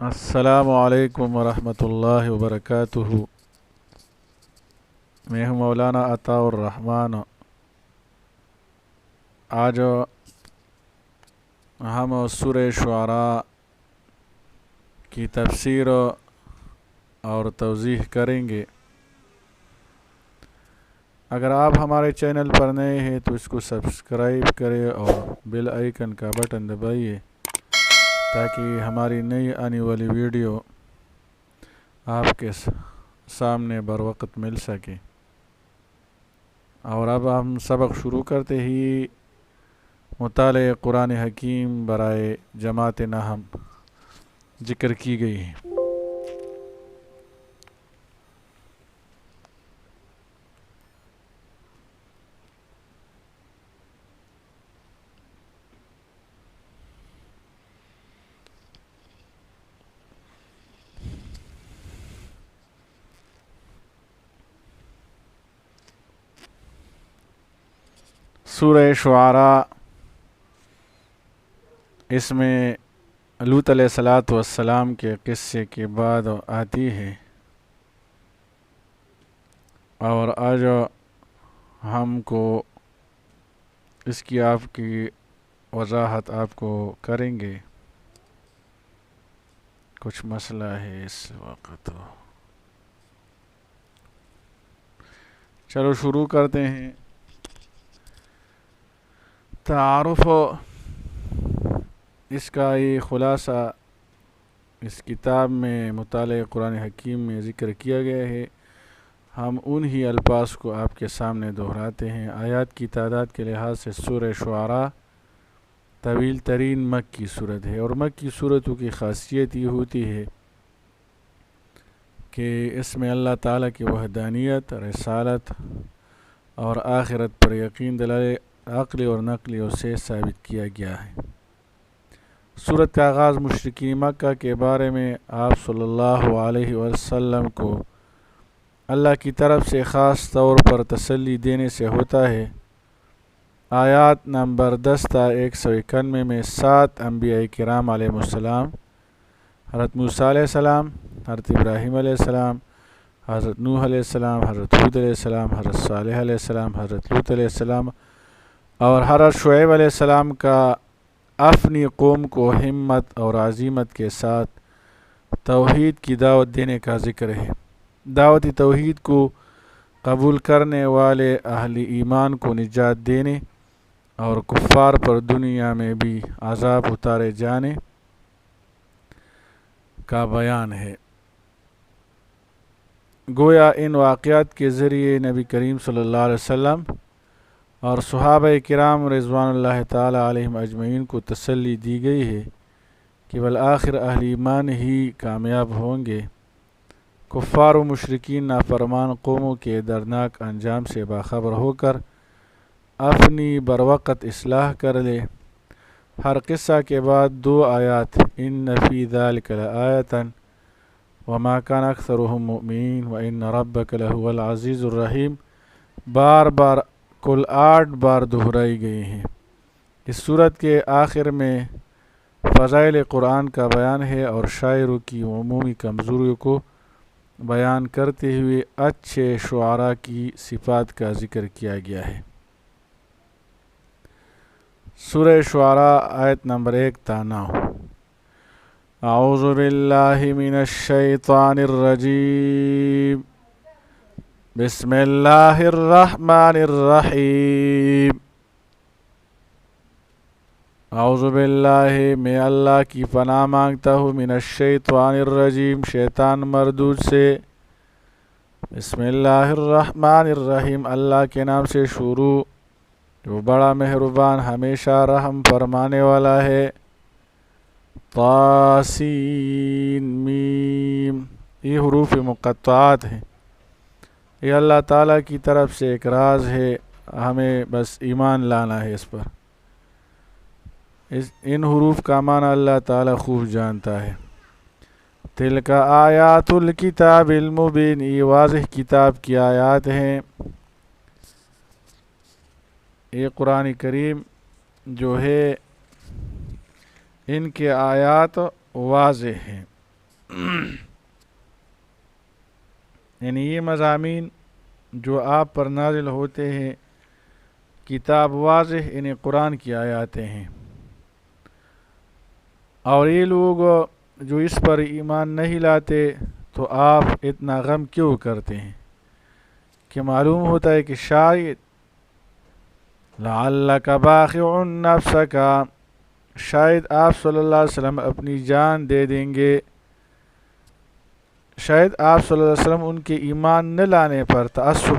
السلام علیکم ورحمۃ اللہ وبرکاتہ۔ میں ہوں مولانا عطاء الرحمن۔ آج ہم سورہ شعراء کی تفسیر اور توضیح کریں گے۔ اگر آپ ہمارے چینل پر نئے ہیں تو اس کو سبسکرائب کریں اور بیل آئیکن کا بٹن دبائیے تاکہ ہماری نئی آنے والی ویڈیو آپ کے سامنے بر وقت مل سکے۔ اور اب ہم سبق شروع کرتے ہی مطالعہ قرآن حکیم برائے جماعت نحم ذکر کی گئی ہے۔ سورہ شعراء، اس میں لوط علیہ السلام کے قصے کے بعد آتی ہے، اور آج ہم کو اس کی آپ کی وضاحت آپ کو کریں گے۔ کچھ مسئلہ ہے اس وقت، چلو شروع کرتے ہیں۔ تعارف اس کا یہ خلاصہ اس کتاب میں مطالعہ قرآن حکیم میں ذکر کیا گیا ہے۔ ہم انہی الفاظ کو آپ کے سامنے دہراتے ہیں۔ آیات کی تعداد کے لحاظ سے سورہ شعراء طویل ترین مکی صورت ہے، اور مکی صورتوں کی خاصیت یہ ہوتی ہے کہ اس میں اللہ تعالیٰ کی وحدانیت، رسالت اور آخرت پر یقین دلائل عقلی اور نقلی سے ثابت کیا گیا ہے۔ سورت کا آغاز مشرکین مکہ کے بارے میں آپ صلی اللہ علیہ وسلم کو اللہ کی طرف سے خاص طور پر تسلی دینے سے ہوتا ہے۔ آیات نمبر 10 تا 191 میں 7 انبیاء کرام علیہ السلام، حضرت موسیٰ علیہ السلام، حضرت ابراہیم علیہ السلام، حضرت نوح علیہ السلام، حضرت ہود علیہ السلام، حضرت صالح علیہ السلام، حضرت لوط علیہ السلام اور حضرت شعیب علیہ السلام کا اپنی قوم کو ہمت اور عزیمت کے ساتھ توحید کی دعوت دینے کا ذکر ہے۔ دعوت توحید کو قبول کرنے والے اہل ایمان کو نجات دینے اور کفار پر دنیا میں بھی عذاب اتارے جانے کا بیان ہے۔ گویا ان واقعات کے ذریعے نبی کریم صلی اللہ علیہ وسلم اور صحابہ کرام رضوان اللہ تعالی علیہم اجمعین کو تسلی دی گئی ہے کہ بالآخر اہل ایمان ہی کامیاب ہوں گے۔ کفار و مشرکین نافرمان قوموں کے دردناک انجام سے باخبر ہو کر اپنی بروقت اصلاح کر لے۔ ہر قصہ کے بعد 2 آیات ان فی ذلک لآیۃ وما کان اکثرهم مؤمنین وان ربک لہو العزیز الرحیم بار بار کل 8 بار دہرائی گئی ہیں۔ اس صورت کے آخر میں فضائل قرآن کا بیان ہے اور شاعروں کی عمومی کمزوریوں کو بیان کرتے ہوئے اچھے شعراء کی صفات کا ذکر کیا گیا ہے۔ سورہ شعراء آیت نمبر 1 تا 9۔ اعوذ باللہ من الشیطان الرجیم، بسم اللہ الرحمن الرحیم۔ اعوذ باللہ، میں اللہ کی پناہ مانگتا ہوں، من الشیطان الرجیم، شیطان مردود سے۔ بسم اللہ الرحمن الرحیم، اللہ کے نام سے شروع جو بڑا مہربان ہمیشہ رحم فرمانے والا ہے۔ طاسین میم، یہ حروف مقطعات ہیں۔ یہ اللہ تعالیٰ کی طرف سے ایک راز ہے، ہمیں بس ایمان لانا ہے اس پر۔ ان حروف کا معنی اللہ تعالیٰ خوب جانتا ہے۔ تلک آیات الکتاب المبین، یہ واضح کتاب کی آیات ہیں۔ یہ قرآن کریم جو ہے ان کے آیات واضح ہیں۔ یعنی یہ مضامین جو آپ پر نازل ہوتے ہیں کتاب واضح انہیں قرآن کی آیاتیں ہیں، اور یہ لوگ جو اس پر ایمان نہیں لاتے تو آپ اتنا غم کیوں کرتے ہیں؟ کہ معلوم ہوتا ہے کہ شاید لعلک باخع نفسک، شاید آپ صلی اللہ علیہ وسلم اپنی جان دے دیں گے، شاید آپ صلی اللہ علیہ وسلم ان کے ایمان نہ لانے پر تعصب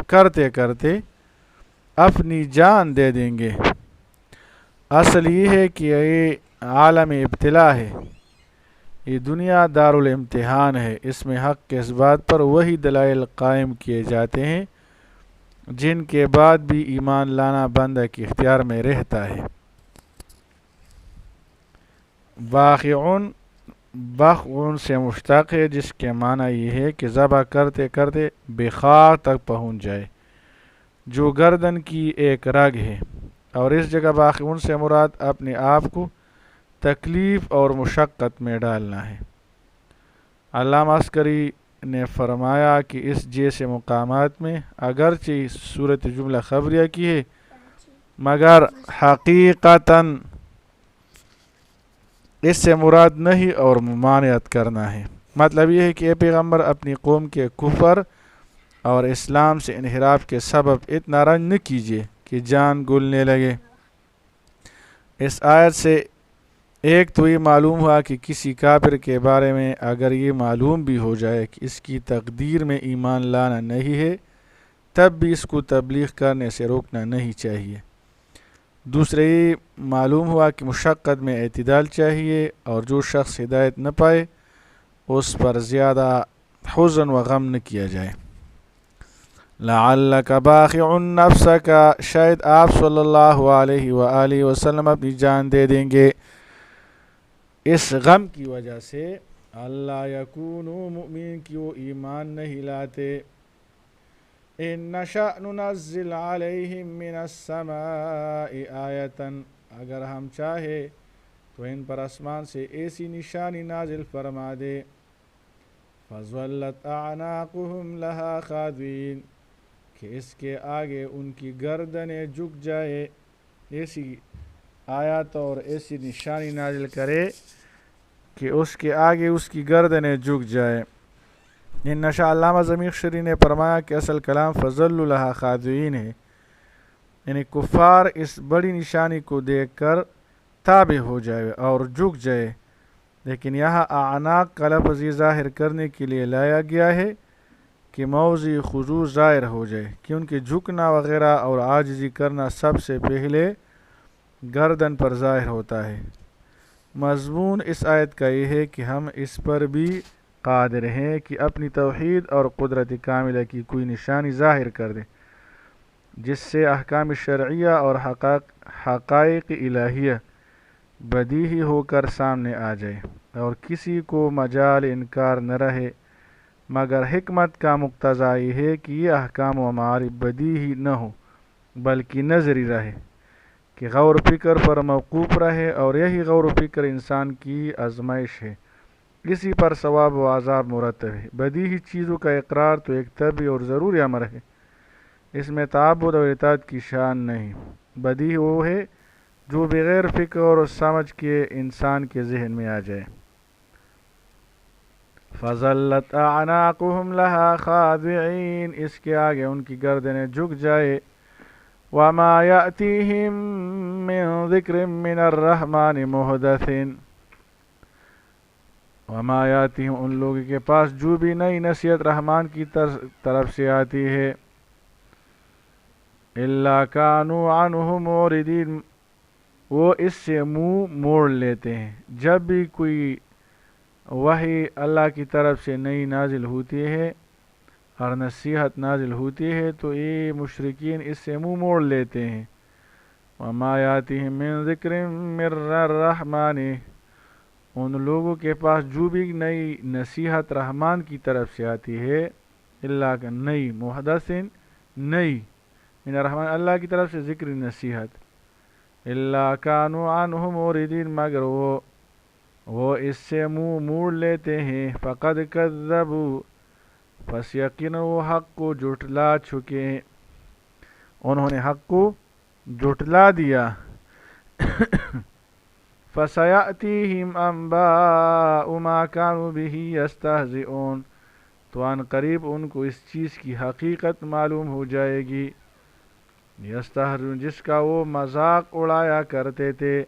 کرتے کرتے اپنی جان دے دیں گے۔ اصل یہ ہے کہ یہ عالم ابتلا ہے، یہ دنیا دارالامتحان ہے، اس میں حق کے اس بات پر وہی دلائل قائم کیے جاتے ہیں جن کے بعد بھی ایمان لانا بندہ کے اختیار میں رہتا ہے۔ باخعون سے مشتق ہے، جس کے معنی یہ ہے کہ ذبح کرتے کرتے بخار تک پہنچ جائے، جو گردن کی ایک رگ ہے، اور اس جگہ باخعون سے مراد اپنے آپ کو تکلیف اور مشقت میں ڈالنا ہے۔ علامہ عسکری نے فرمایا کہ اس جیسے مقامات میں اگرچہ صورت جملہ خبریہ کی ہے مگر حقیقتاً اس سے مراد نہیں اور ممانعت کرنا ہے۔ مطلب یہ ہے کہ اے پیغمبر اپنی قوم کے کفر اور اسلام سے انحراف کے سبب اتنا رنج نہ کیجیے کہ جان گلنے لگے۔ اس آیت سے ایک تو یہ معلوم ہوا کہ کسی کافر کے بارے میں اگر یہ معلوم بھی ہو جائے کہ اس کی تقدیر میں ایمان لانا نہیں ہے تب بھی اس کو تبلیغ کرنے سے روکنا نہیں چاہیے۔ دوسرے یہ معلوم ہوا کہ مشقت میں اعتدال چاہیے، اور جو شخص ہدایت نہ پائے اس پر زیادہ حزن و غم نہ کیا جائے۔ لعلک باخع نفسک، شاید آپ صلی اللہ علیہ وآلہ وسلم اپنی جان دے دیں گے اس غم کی وجہ سے اللہ یکونوا مؤمنین کی وہ ایمان نہیں لاتے۔ ان نشأ ننزل علیہم من السماء آیۃ، اگر ہم چاہے تو ان پر آسمان سے ایسی نشانی نازل فرما دے، فظلت اعناقهم لها خاضعین، کہ اس کے آگے ان کی گردنیں جھک جائے۔ ایسی آیات اور ایسی نشانی نازل کرے کہ اس کے آگے اس کی گردنیں جھک جائے۔ ان نشاء علامہ زمخشری نے فرمایا کہ اصل کلام فظلوا لها خاضعین ہے، یعنی کفار اس بڑی نشانی کو دیکھ کر تابع ہو جائے اور جھک جائے، لیکن یہاں اعناق کا لفظ یہ ظاہر کرنے کے لیے لایا گیا ہے کہ موضع خضوع ظاہر ہو جائے، کیونکہ جھکنا وغیرہ اور عاجزی کرنا سب سے پہلے گردن پر ظاہر ہوتا ہے۔ مضمون اس آیت کا یہ ہے کہ ہم اس پر بھی قادر ہیں کہ اپنی توحید اور قدرت کاملہ کی کوئی نشانی ظاہر کر دیں جس سے احکام شرعیہ اور حقائق الہیہ بدیہی ہو کر سامنے آ جائے، اور کسی کو مجال انکار نہ رہے، مگر حکمت کا مقتضا یہ ہے کہ یہ احکام و معارف بدیہی نہ ہو بلکہ نظری رہے، کہ غور و فکر پر موقوف رہے، اور یہی غور و فکر انسان کی آزمائش ہے، اسی پر ثواب و عذاب مرتب ہے۔ بدیہی چیزوں کا اقرار تو ایک طبعی اور ضروری امر ہے، اس میں تعبد اور اطاعت کی شان نہیں۔ بدیہی وہ ہے جو بغیر فکر اور سمجھ کے انسان کے ذہن میں آ جائے۔ فَظَلَّتْ أَعْنَاقُهُمْ لَهَا خَاضِعِينَ، اس کے آگے ان کی گردنیں جھک جائے۔ وَمَا يَأْتِيهِم مِّن ذِكْرٍ مِّنَ الرَّحْمَٰنِ مُحْدَثٍ، وما ياتihim، ان لوگوں کے پاس جو بھی نئی نصیحت رحمان کی طرف سے آتی ہے، الا كانوا عنه معرضین، وہ اس سے منہ موڑ لیتے ہیں۔ جب بھی کوئی وحی اللہ کی طرف سے نئی نازل ہوتی ہے اور نصیحت نازل ہوتی ہے تو یہ مشرکین اس سے منہ موڑ لیتے ہیں۔ وما ياتihim من ذکر من الرحمن، ان لوگوں کے پاس جو بھی نئی نصیحت رحمان کی طرف سے آتی ہے، اللہ کا نئی محدث، نئی من الرحمن، اللہ کی طرف سے ذکر نصیحت، الا كانوا عنه معرضین، مگر وہ وہ اس سے منہ موڑ لیتے ہیں، فقد کذبوا، پس یقینا وہ حق کو جھٹلا چکے ہیں، انہوں نے حق کو جھٹلا دیا۔ فَسَيَأْتِيهِمْ أَنبَاءُ مَا كَانُوا بِهِ يَسْتَهْزِئُونَ، تو ان قریب ان کو اس چیز کی حقیقت معلوم ہو جائے گی، یستہزئون، جس کا وہ مذاق اڑایا کرتے تھے۔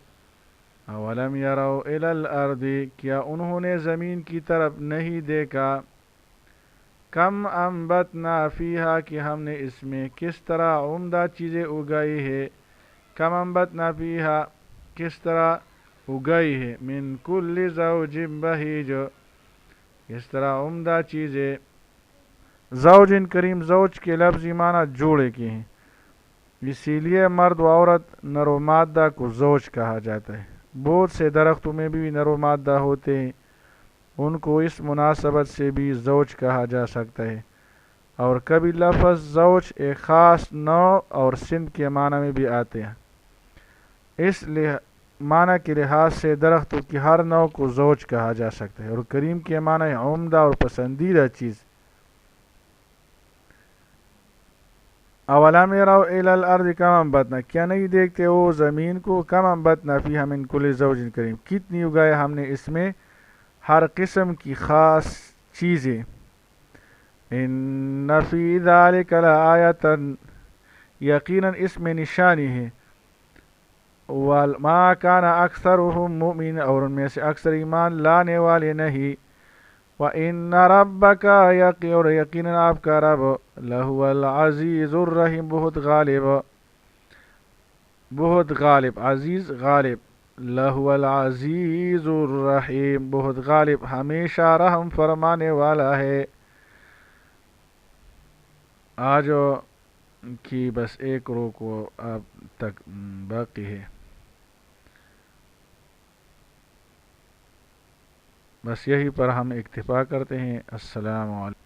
اولم یروا الی الارض، کیا انہوں نے زمین کی طرف نہیں دیکھا، کم انبتنا فیہا، کہ ہم نے اس میں کس طرح عمدہ چیزیں اگائی ہے، کم انبتنا فیہا، کس طرح اگائی ہے، من کل زوج بہیج، اس طرح عمدہ چیزیں۔ زوج کریم، زوج کے لفظی معنی جوڑے کے ہیں، اسی لیے مرد و عورت نر و مادہ کو زوج کہا جاتا ہے۔ بہت سے درختوں میں بھی نر و مادہ ہوتے ہیں، ان کو اس مناسبت سے بھی زوج کہا جا سکتا ہے، اور کبھی لفظ زوج ایک خاص نوع اور صنف کے معنی میں بھی آتے ہیں۔ اس معنی کے لحاظ سے درختوں کی ہر نوع کو زوج کہا جا سکتا ہے، اور کریم کے معنی عمدہ اور پسندیدہ چیز۔ اولم یروا الی الارض کم انبتنا، کیا نہیں دیکھتے وہ زمین کو، کم انبتنا فیہا من کل زوج کریم، کتنی اگائے ہم نے اس میں ہر قسم کی خاص چیزیں۔ ان فی ذلک لآیۃ، یقیناً اس میں نشانی ہے، وما کان اکثرهم مؤمن، اور ان میں سے اکثر ایمان لانے والے نہیں، وَإِنَّ رَبَّكَ، اور یقیناً آپ کا رب، لَهُوَ الْعَزِيزُ الرَّحِيمُ، بہت غالب، عزیز غالب، لَهُوَ الْعَزِيزُ الرَّحِيمُ، بہت غالب، ہمیشہ رحم فرمانے والا ہے۔ آج کی بس ایک رکوع اب تک باقی ہے، بس یہی پر ہم اکتفا کرتے ہیں۔ السلام علیکم۔